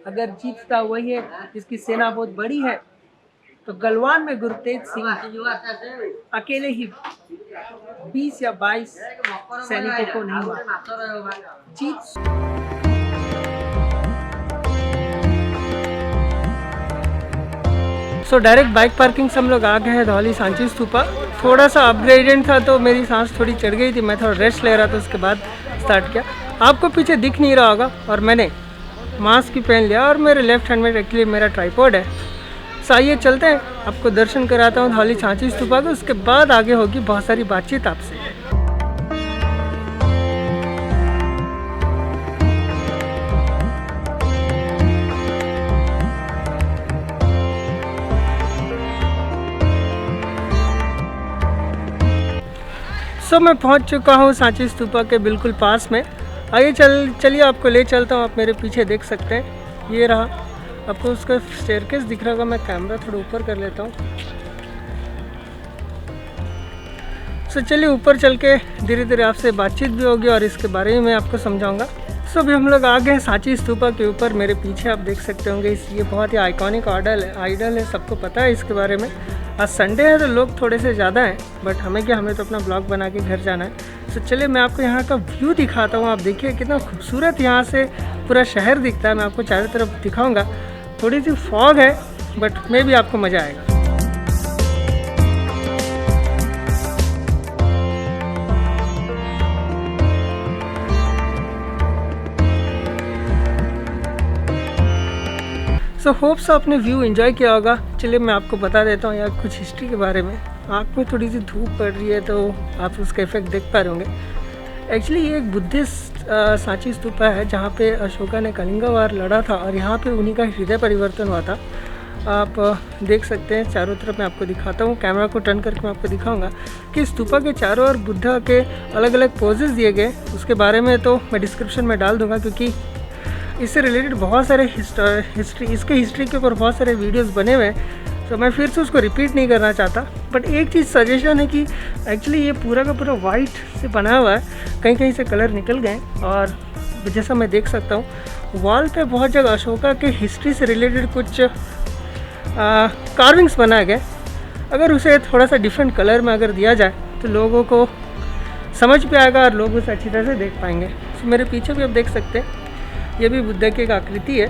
अगर जीतता वही है जिसकी सेना बहुत बड़ी है। तो गलवान में गुरतेज सिंह अकेले ही 20 या 22 सैनिकों को नहीं मारा। जीत सो डायरेक्ट बाइक पार्किंग से हम लोग आ गए हैं धौली सांची स्तूपा। थोड़ा सा अपग्रेडेड था तो मेरी सांस थोड़ी चढ़ गई थी, मैं थोड़ा रेस्ट ले रहा था, उसके बाद स्टार्ट किया। आपको पीछे दिख नहीं रहा होगा और मैंने मास्क भी पहन लिया और मेरे लेफ्ट हैंड में एक्चुअली मेरा ट्राइपॉड है। सो आइए चलते हैं, आपको दर्शन कराता हूँ धौली सांची स्तूपा का, उसके बाद आगे होगी बहुत सारी बातचीत आपसे। सो मैं पहुंच चुका हूं सांची स्तूपा के बिल्कुल पास में। आइए चलिए आपको ले चलता हूं। आप मेरे पीछे देख सकते हैं, ये रहा, आपको उसका स्टेयरकेस दिख रहा होगा। मैं कैमरा थोड़ा ऊपर कर लेता हूं। सो चलिए ऊपर चल के धीरे धीरे आपसे बातचीत भी होगी और इसके बारे में मैं आपको समझाऊंगा। सो अभी हम लोग आ गए हैं सांची स्तूपा के ऊपर। मेरे पीछे आप देख सकते होंगे, ये बहुत ही आइकॉनिक आइडल है, सबको पता है इसके बारे में। आज संडे है तो लोग थोड़े से ज़्यादा हैं, बट हमें क्या, हमें तो अपना ब्लॉग बना के घर जाना है। सो चलिए मैं आपको यहाँ का व्यू दिखाता हूँ। आप देखिए कितना खूबसूरत यहाँ से पूरा शहर दिखता है। मैं आपको चारों तरफ दिखाऊंगा। थोड़ी सी फॉग है बट मे भी आपको मज़ा आएगा। सो होप्स आपने व्यू एंजॉय किया होगा। चलिए मैं आपको बता देता हूँ यार कुछ हिस्ट्री के बारे में। आँख में थोड़ी सी धूप पड़ रही है तो आप उसका इफेक्ट देख पा रहे होंगे। एक्चुअली ये एक बुद्धिस्ट सांची स्तूपा है जहाँ पे अशोका ने कलिंगा वार लड़ा था और यहाँ पे उन्हीं का हृदय परिवर्तन हुआ था। आप देख सकते हैं चारों तरफ। मैं आपको दिखाता हूँ, कैमरा को टर्न करके मैं आपको दिखाऊंगा कि स्तूपा के चारों ओर बुद्धा के अलग अलग पोजेस दिए गए। उसके बारे में तो मैं डिस्क्रिप्शन में डाल दूँगा, क्योंकि इससे रिलेटेड बहुत सारे इसके हिस्ट्री के ऊपर बहुत सारे वीडियोस बने हुए हैं। तो मैं फिर से उसको रिपीट नहीं करना चाहता। बट एक चीज़ सजेशन है कि एक्चुअली ये पूरा का पूरा वाइट से बना हुआ है, कहीं कहीं से कलर निकल गए। और जैसा मैं देख सकता हूँ वॉल पे बहुत जगह अशोका के हिस्ट्री से रिलेटेड कुछ कार्विंग्स बनाए गए। अगर उसे थोड़ा सा डिफरेंट कलर में अगर दिया जाए तो लोगों को समझ पे आएगा और लोग उसे अच्छी तरह से देख पाएंगे। तो मेरे पीछे भी आप देख सकते हैं, ये भी बुद्ध की एक आकृति है।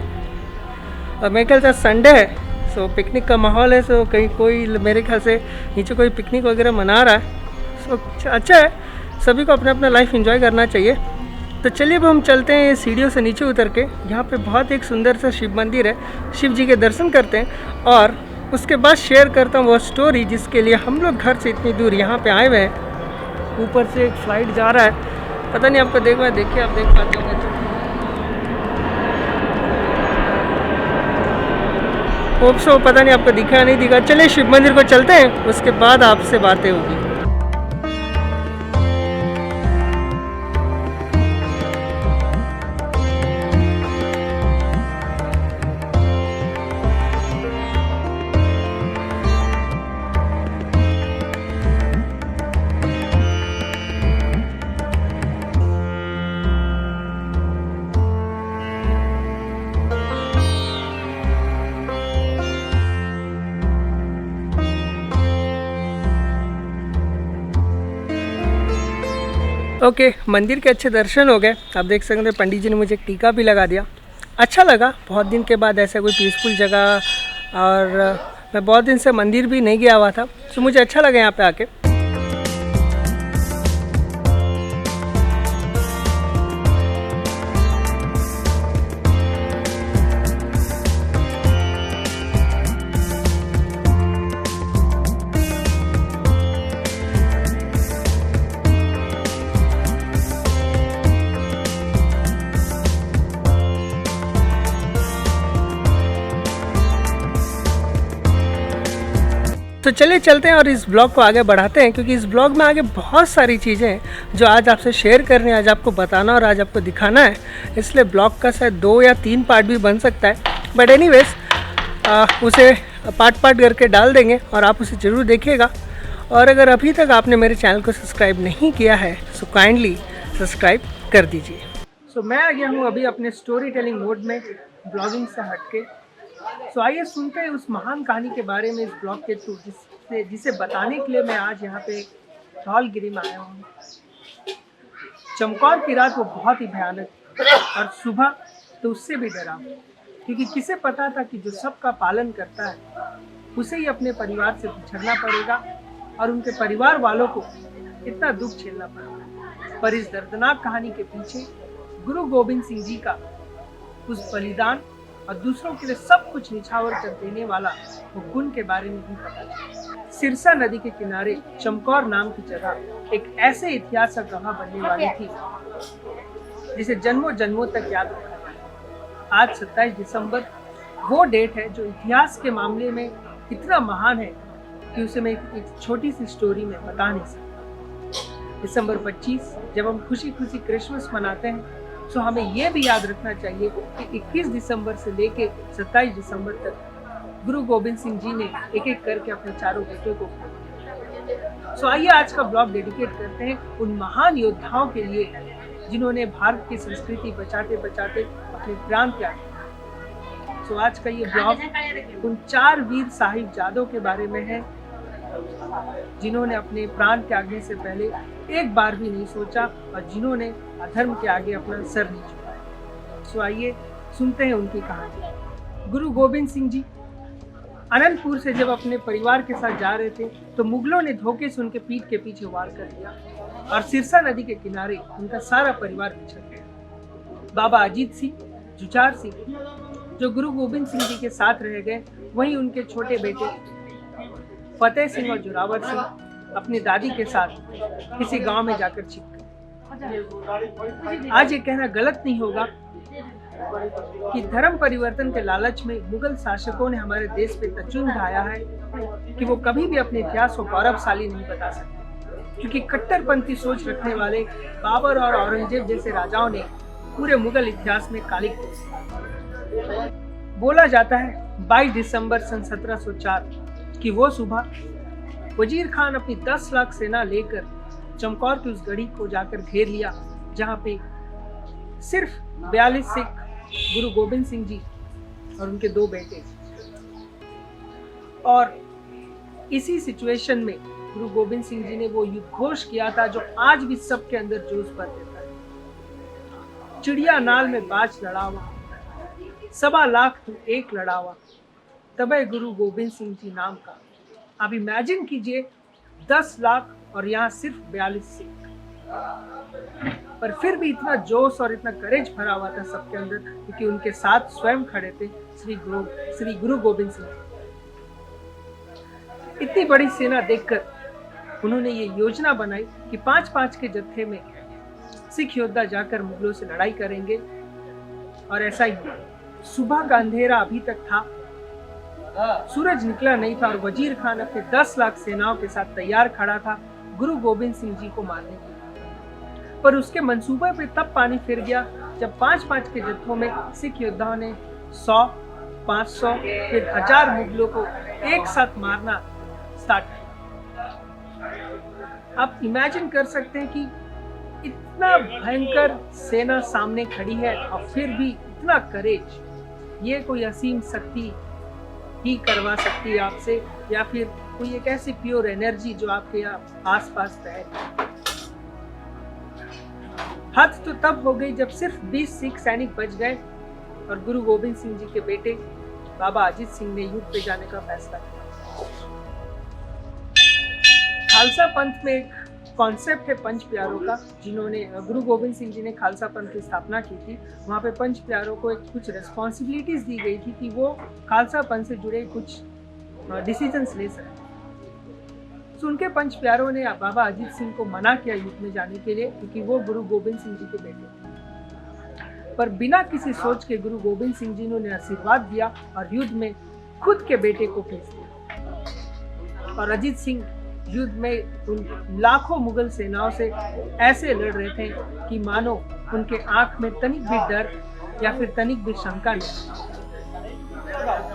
और मेरे ख्याल से संडे है, सो पिकनिक का माहौल है। सो कहीं कोई, मेरे ख्याल से नीचे कोई पिकनिक वगैरह मना रहा है। सो अच्छा है, सभी को अपना अपना लाइफ एंजॉय करना चाहिए। तो चलिए अब हम चलते हैं सीढ़ियों से नीचे उतर के। यहाँ पे बहुत एक सुंदर सा शिव मंदिर है, शिव जी के दर्शन करते हैं और उसके बाद शेयर करता हूँ वो स्टोरी जिसके लिए हम लोग घर से इतनी दूर यहाँ पे आए हुए हैं। ऊपर से एक फ्लाइट जा रहा है, पता नहीं आपको देखिए आप देख पाते होंगे। होप सो, पता नहीं आपको दिखा नहीं दिखा। चलिए शिव मंदिर को चलते हैं, उसके बाद आपसे बातें होगी। ओके, मंदिर के अच्छे दर्शन हो गए। आप देख सकते हैं पंडित जी ने मुझे एक टीका भी लगा दिया। अच्छा लगा, बहुत दिन के बाद ऐसा कोई पीसफुल जगह। और मैं बहुत दिन से मंदिर भी नहीं गया हुआ था, तो मुझे अच्छा लगा यहाँ पे आके। तो चलिए चलते हैं और इस ब्लॉग को आगे बढ़ाते हैं, क्योंकि इस ब्लॉग में आगे बहुत सारी चीज़ें हैं जो आज आपसे शेयर करनी है, आज आपको बताना और आज आपको दिखाना है। इसलिए ब्लॉग का शायद 2 या 3 पार्ट भी बन सकता है, बट एनीवेज उसे पार्ट करके डाल देंगे और आप उसे ज़रूर देखिएगा। और अगर अभी तक आपने मेरे चैनल को सब्सक्राइब नहीं किया है तो काइंडली सब्सक्राइब कर दीजिए। सो मैं आ गया हूँ अभी अपने स्टोरी टेलिंग मोड में, ब्लॉगिंग से हटके। सो आइए सुनते हैं उस महान कहानी के बारे में इस ब्लॉग के थ्रू, जिसे बताने के लिए मैं आज यहाँ पे धौलगिरी में आया हूँ। चमकौर की रात वो बहुत ही भयानक थी और सुबह तो उससे भी डरा, क्योंकि किसे पता था कि जो सबका पालन करता है उसे ही अपने परिवार से बिछड़ना पड़ेगा और उनके परिवार वालों को इतना दुख झेलना पड़ेगा। पर इस दर्दनाक कहानी के पीछे गुरु गोविंद सिंह जी का उस बलिदान और दूसरों के लिए सब कुछ निछावर कर देने वाला वो गुण के बारे में भी पता चला। सिरसा नदी के किनारे चमकौर नाम की जगह एक ऐसे इतिहास का गवाह बनने वाली थी जिसे जन्मों जन्मों तक याद रखा जाए। आज 27 दिसंबर वो डेट है जो इतिहास के मामले में इतना महान है कि उसे मैं एक छोटी सी स्टोरी में बता नहीं सकता। दिसंबर 25 जब हम खुशी खुशी क्रिसमस मनाते हैं, तो हमें यह भी याद रखना चाहिए कि 21 दिसंबर से लेके 27 दिसंबर तक गुरु गोविंद सिंह जी ने एक एक करके अपने चारों बेटों को खो दिया। सो आइए आज का ब्लॉग डेडिकेट करते हैं उन महान योद्धाओं के लिए जिन्होंने भारत की संस्कृति बचाते बचाते अपने प्राण त्याग दिए। सो आज का ये ब्लॉग उन 4 वीर साहिबजादों के बारे में है जिन्होंने अपने प्राण त्यागने से पहले एक बार भी नहीं सोचा और जिन्होंने अधर्म के आगे अपना सर नहीं झुकाया। सो आइए सुनते हैं उनकी कहानी। गुरु गोविंद सिंह जी अनंतपुर से जब अपने परिवार के साथ जा रहे थे तो मुगलों ने धोखे से उनके पीठ के पीछे वार कर दिया और सिरसा नदी के किनारे उनका सारा परिवार बिछड़ गया। बाबा अजीत सिंह, जुझार सिंह जो गुरु गोविंद सिंह जी के साथ रह गए, वहीं उनके छोटे बेटे फतेह सिंह और जोरावर सिंह अपनी दादी के साथ किसी गांव में जाकर छिप गए। आज ये कहना गलत नहीं होगा कि धर्म परिवर्तन के लालच में मुगल शासकों ने हमारे देश पे तर्जुम ढाया है कि वो कभी भी अपने इतिहास को गौरवशाली नहीं बता सकते, क्योंकि कट्टरपंथी सोच रखने वाले बाबर और औरंगजेब जैसे राजाओं ने पूरे मुगल इतिहास में कालिक ठोकी। बोला जाता है 22 दिसंबर सन 1704 कि वो सुबह वजीर खान अपनी 10 लाख सेना लेकर चमकौर की उस गढ़ी को जाकर घेर लिया, जहां पे सिर्फ 42 सिख गुरु गोविंद सिंह जी और उनके 2 बेटे। और इसी सिचुएशन में गुरु गोविंद सिंह जी ने वो युद्ध घोष किया था जो आज भी सबके अंदर जोश भर देता है। चिड़िया नाल में बाज लड़ावा, 1.25 लाख तू एक लड़ावा, तबे गुरु गोविंद सिंह जी नाम का। अब इमेजिन कीजिए 10 लाख और यहाँ सिर्फ 42 सिख, पर फिर भी इतना जोश और इतना करेज भरा हुआ था सबके अंदर, क्योंकि उनके साथ स्वयं खड़े थे श्री गुरु गोविंद सिंह। इतनी बड़ी सेना देखकर उन्होंने ये योजना बनाई कि 5-5 के जत्थे में सिख योद्धा जाकर मुगलों से लड़ाई करेंगे। और ऐसा ही हुआ। सुबह का अंधेरा अभी तक था, सूरज निकला नहीं था और वजीर खान अपने 10 लाख सेनाओं के साथ तैयार खड़ा था गुरु गोविंद सिंह जी को मारने के लिए। पर उसके मंसूबे पे तब पानी फिर गया जब 5-5 के जत्थों में सिख योद्धाओं ने 100, 500 फिर 1000 मुगलों को एक साथ मारना स्टार्ट किया। आप इमेजिन कर सकते हैं कि इतना भयंकर सेना सामने खड़ी है और फिर भी इतना करेज, ये कोई असीम शक्ति ही करवा सकती है आपसे, या फिर कोई एक ऐसी प्योर एनर्जी जो आपके आसपास है। हद तो तब हो गई जब सिर्फ 20 सिख सैनिक बच गए और गुरु गोविंद सिंह जी के बेटे बाबा अजीत सिंह ने युद्ध पे जाने का फैसला किया। खालसा पंथ में एक कॉन्सेप्ट है पंच प्यारों का, जिन्होंने गुरु गोविंद सिंह जी ने खालसा पंथ की स्थापना की थी। वहाँ पे पंच प्यारों को कुछ रिस्पॉन्सिबिलिटीज दी गई थी कि वो खालसा पंथ से जुड़े कुछ डिसीजंस ले सकें। तो उनके पंच प्यारों ने बाबा अजीत सिंह को मना किया युद्ध में जाने के लिए, क्योंकि वो गुरु गोविंद सिंह जी के बेटे थे। पर बिना किसी सोच के गुरु गोविंद सिंह जी ने उन्हें आशीर्वाद दिया और युद्ध में खुद के बेटे को भेज दिया। और अजीत सिंह युद्ध में उन लाखों मुगल सेनाओं से ऐसे लड़ रहे थे कि मानो उनके आंख में तनिक भी डर या फिर तनिक भी शंका नहीं।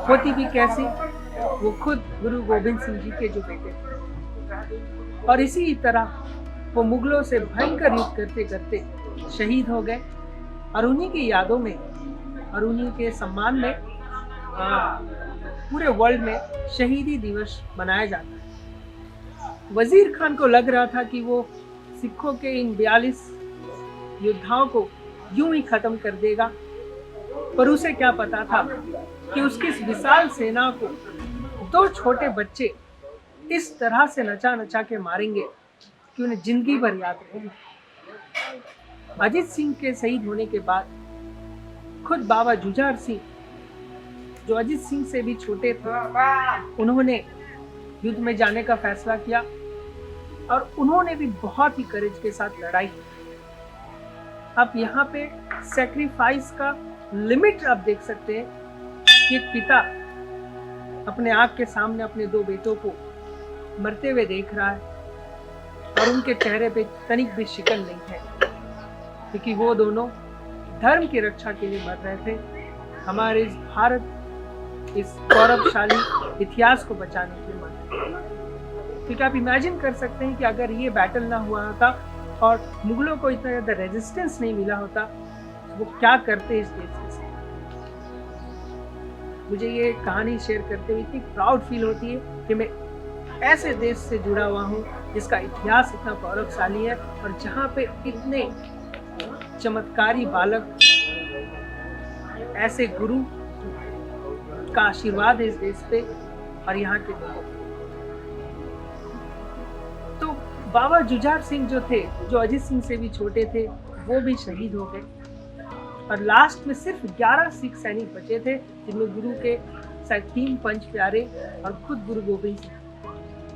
होती भी कैसी, वो खुद गुरु गोविंद सिंह जी के जो बेटे थे। और इसी तरह वो मुगलों से भयंकर युद्ध करते करते शहीद हो गए और उन्हीं की यादों में और उन्हीं के सम्मान में पूरे वर्ल्ड में शहीदी दिवस मनाया जाता है। वजीर खान को लग रहा था कि वो सिखों के इन 42 योद्धाओं को यूं ही खत्म कर देगा, पर उसे क्या पता था कि उसकी इस विशाल सेना को 2 छोटे बच्चे इस तरह से नचा नचा के मारेंगे कि उन्हें जिंदगी भर याद रहेगा। अजीत सिंह के शहीद होने के बाद खुद बाबा जुझार सिंह, जो अजीत सिंह से भी छोटे थे, उन्होंने युद्ध में जाने का फैसला किया और उन्होंने भी बहुत ही करेज के साथ लड़ाई की। आप यहाँ पे सैक्रिफाइस का लिमिट आप देख सकते हैं कि एक पिता अपने आँख के सामने अपने 2 बेटों को मरते हुए देख रहा है और उनके चेहरे पे तनिक भी शिकन नहीं है, क्योंकि वो दोनों धर्म की रक्षा के लिए मर रहे थे, हमारे इस भारत, इस गौरवशाली इतिहास को बचाने के लिए मर रहे थे। क्योंकि आप इमेजिन कर सकते हैं कि अगर ये बैटल ना हुआ होता और मुगलों को इतना ज़्यादा रेजिस्टेंस नहीं मिला होता तो वो क्या करते इस देश के साथ। मुझे ये कहानी शेयर करते हुए इतनी प्राउड फील होती है कि मैं ऐसे देश से जुड़ा हुआ हूँ जिसका इतिहास इतना गौरवशाली है और जहाँ पे इतने चमत्कारी बालक, ऐसे गुरु का आशीर्वाद है इस देश पे और यहाँ के लोगों पे। तो बाबा जुझार सिंह जो थे, जो अजीत सिंह से भी छोटे थे, वो भी शहीद हो गए और लास्ट में सिर्फ 11 सिख सैनिक बचे थे, जिनमें गुरु के 3 पंच प्यारे और खुद गुरु गोविंद सिंह।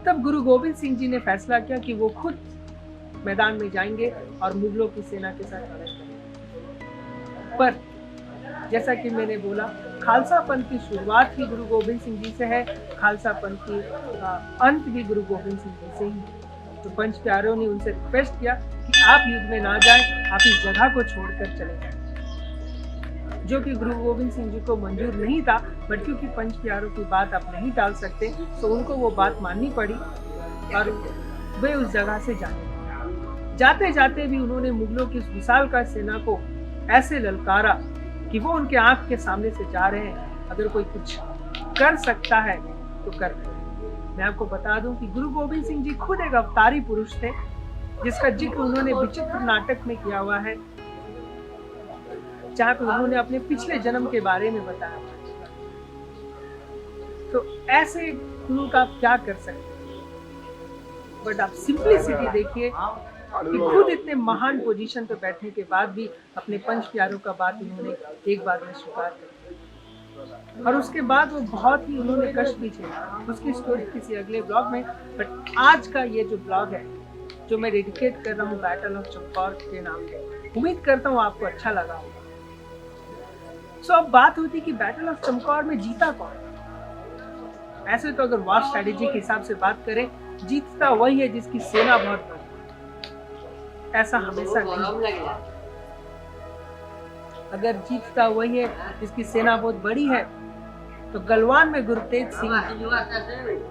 तब गुरु गोविंद सिंह जी ने फैसला किया कि वो खुद मैदान में जाएंगे और मुगलों की सेना के साथ लड़ाई करेंगे। पर जैसा कि मैंने बोला, खालसा पंथ की शुरुआत ही गुरु गोविंद सिंह जी से है, खालसा पंथ की अंत भी गुरु गोविंद सिंह जी से ही है। तो पंच प्यारों ने उनसे रिक्वेस्ट किया कि आप युद्ध में ना जाएं, आप इस जगह को छोड़कर चले जाएं, जो कि गुरु गोविंद सिंह जी को मंजूर नहीं था, बट क्योंकि पंच प्यारों की बात आप नहीं टाल सकते तो उनको वो बात माननी पड़ी और वे उस जगह से जाते जाते भी उन्होंने मुगलों की उस विशालकाय सेना को ऐसे ललकारा कि वो उनके आंख के सामने से जा रहे हैं, अगर कोई कुछ कर सकता है तो कर दे। मैं आपको बता दूं कि गुरु गोविंद सिंह जी खुद एक अवतारी पुरुष थे, जिसका जिक्र उन्होंने विचित्र नाटक में किया हुआ है, जहाँ पे उन्होंने अपने पिछले जन्म के बारे में बताया। तो ऐसे गुरु का आप क्या कर सकते हैं, बट आप सिंपलिसिटी देखिए कि खुद इतने महान पोजीशन पे बैठने के बाद भी अपने पंच प्यारों का बात उन्होंने एक बार में स्वीकार कर दिया और उसके बाद वो बहुत ही उन्होंने कष्ट भी झेला। उसकी स्टोरी किसी अगले ब्लॉग में, बट आज का ये जो ब्लॉग है जो मैं डेडिकेट कर रहा हूँ बैटल ऑफ चमकौर के नाम पे, उम्मीद करता हूँ आपको अच्छा लगा होगा। सो अब बात होती कि बैटल ऑफ चमकौर में जीता कौन। ऐसे तो अगर वॉर स्ट्रेटेजी के हिसाब से बात करें, जीतता वही है जिसकी सेना बहुत बड़ी। ऐसा हमेशा नहीं, अगर जीतता वही है जिसकी सेना बहुत बड़ी है। तो गलवान में गुरतेज सिंह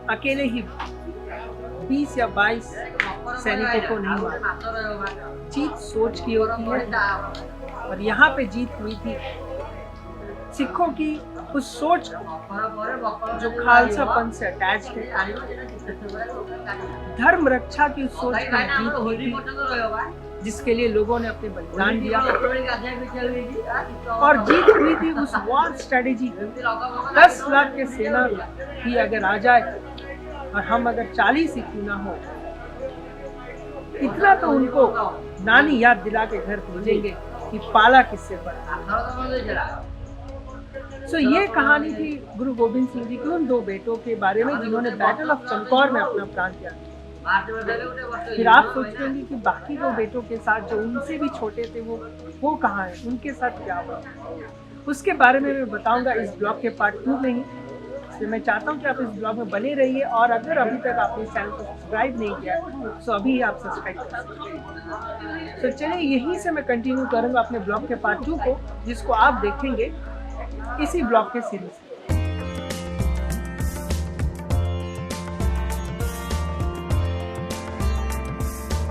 अकेले ही 20 या 22 सैनिकों को नहीं मारा। जीत सोच की होती है और यहाँ पे जीत हुई थी सिखों की उस सोच जो खालसा पंथ से अटैच है, धर्म रक्षा की उस सोच में जीत हुई थी, जिसके लिए लोगों ने अपने बलिदान दिया और जीत हुई थी उस वॉर स्ट्रेटेजी। 10 लाख के सेना भी अगर आ जाए और हम अगर 40 ही क्यों ना हो, इतना तो उनको नानी याद दिला के घर भेजेंगे कि पाला किससे पड़ा। सो ये कहानी थी गुरु गोविंद सिंह जी के उन 2 बेटों के बारे में जिन्होंने बैटल ऑफ चमकौर में अपना प्राण दिया। फिर आप सोचते होंगे कि बाकी 2 बेटों के साथ जो उनसे भी छोटे थे वो कहाँ हैं, उनके साथ क्या हुआ, उसके बारे में मैं बताऊंगा इस ब्लॉग के पार्ट 2 में ही। इसलिए मैं चाहता हूँ कि आप इस ब्लॉग में बने रहिए और अगर अभी तक आपने इस चैनल को सब्सक्राइब नहीं किया तो अभी आप सब्सक्राइब कर सकते हैं। तो चलिए यहीं से मैं कंटिन्यू करूँगा अपने ब्लॉग के पार्ट 2 को, जिसको आप देखेंगे इसी ब्लॉग के सीरीज।